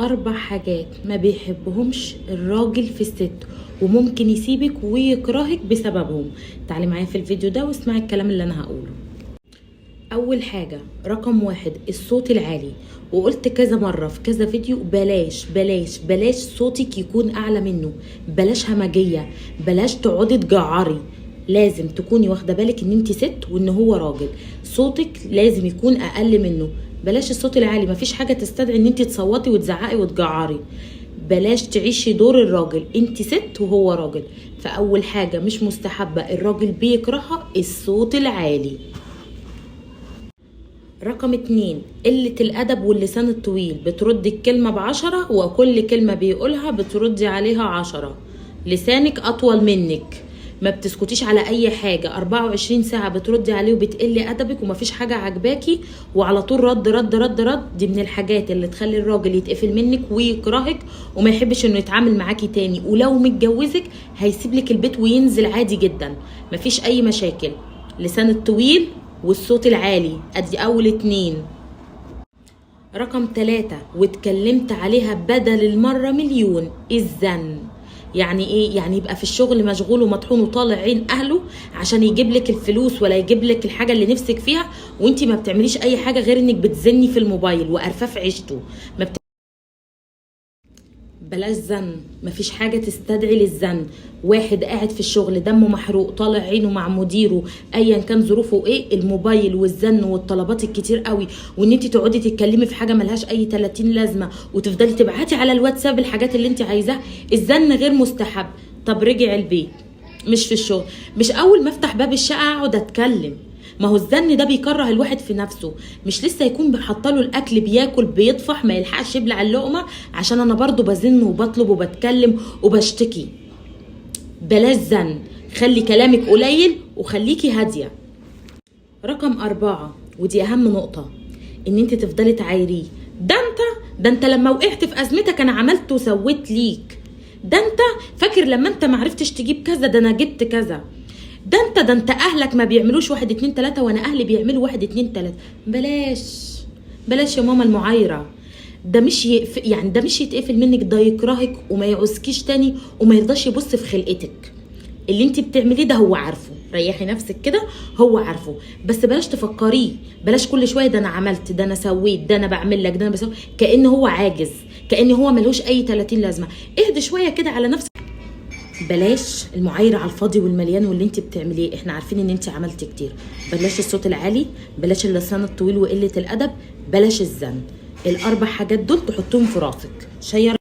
4 حاجات ما بيحبهمش الراجل في الست وممكن يسيبك ويكرهك بسببهم. تعالي معايا في الفيديو ده واسمعي الكلام اللي انا هقوله. اول حاجة رقم 1 الصوت العالي، وقلت كذا مرة في كذا فيديو بلاش بلاش بلاش صوتك يكون اعلى منه، بلاش همجية، بلاش تقعدي تجعري. لازم تكوني واخده بالك ان انت ست وان هو راجل، صوتك لازم يكون اقل منه. بلاش الصوت العالي، مفيش حاجه تستدعي ان انت تصوتي وتزعقي وتجعري. بلاش تعيشي دور الراجل، انت ست وهو راجل. فاول حاجه مش مستحبه الراجل بيكرهها الصوت العالي. رقم 2 قلة الأدب واللسان الطويل، بتردي الكلمة ب10 وكل كلمة بيقولها بتردي عليها 10. لسانك أطول منك، ما بتسكتيش على أي حاجة، 24 ساعة بتردي عليه وبتقلي أدبك ومفيش حاجة عجباكي وعلى طول رد رد رد رد. دي من الحاجات اللي تخلي الراجل يتقفل منك ويكرهك وما يحبش انه يتعامل معاكي تاني، ولو متجوزك هيسيب لك البيت وينزل عادي جدا، مفيش أي مشاكل. لسان الطويل والصوت العالي، ادي اول 2. رقم 3 واتكلمت عليها بدل المرة مليون، الزن. يعني ايه؟ يعني يبقى في الشغل مشغول ومطحون وطالع عين اهله عشان يجيب لك الفلوس ولا يجيب لك الحاجة اللي نفسك فيها، وانتي ما بتعمليش اي حاجة غير انك بتزني في الموبايل وقرفاه في عيشته. بلاش زن، مفيش حاجة تستدعي للزن. واحد قاعد في الشغل دمه محروق طالع عينه مع مديره ايا كان ظروفه ايه، الموبايل والزن والطلبات الكتير قوي وان انت تقعدي تتكلمي في حاجة ملهاش اي 30 لازمة وتفضلي تبعتي على الواتساب الحاجات اللي انت عايزاها، الزن غير مستحب. طب رجع البيت مش في الشغل، مش اول ما افتح باب الشقة اقعد اتكلم. ما هو الزن ده بيكره الواحد في نفسه، مش لسه يكون بحطله الاكل بياكل بيطفح ما يلحقش يبلع اللقمه عشان انا برضو بزن وبطلب وبتكلم وبشتكي. بلاش زن، خلي كلامك قليل وخليكي هاديه. رقم 4 ودي اهم نقطه، ان انت تفضلي تعايريه. ده انت لما وقعت في ازمتك انا عملت وسويت ليك. ده انت فاكر لما انت معرفتش تجيب كذا ده انا جبت كذا. ده انت اهلك ما بيعملوش 1 2 3 وانا اهلي بيعملوا 1 2 3. بلاش يا ماما المعايره. ده مش يعني ده مش يتقفل منك، ده يكرهك وما يعوزكيش تاني وما يرضاش يبص في خلقتك. اللي انت بتعمليه ده هو عارفه، ريحي نفسك كده، هو عارفه. بس بلاش تفكريه، بلاش كل شويه ده انا عملت، ده انا سويت، ده انا بعمل لك، ده انا بسوي، كأن هو عاجز، كأن هو ملوش اي 30 لازمه. اهدي شويه كده على نفسك. بلاش المعايره على الفاضي والمليان واللي انت بتعمليه، احنا عارفين ان انت عملتي كتير. بلاش الصوت العالي، بلاش اللسان الطويل وقله الادب، بلاش الزن. ال4 حاجات دول تحطهم في راسك. شير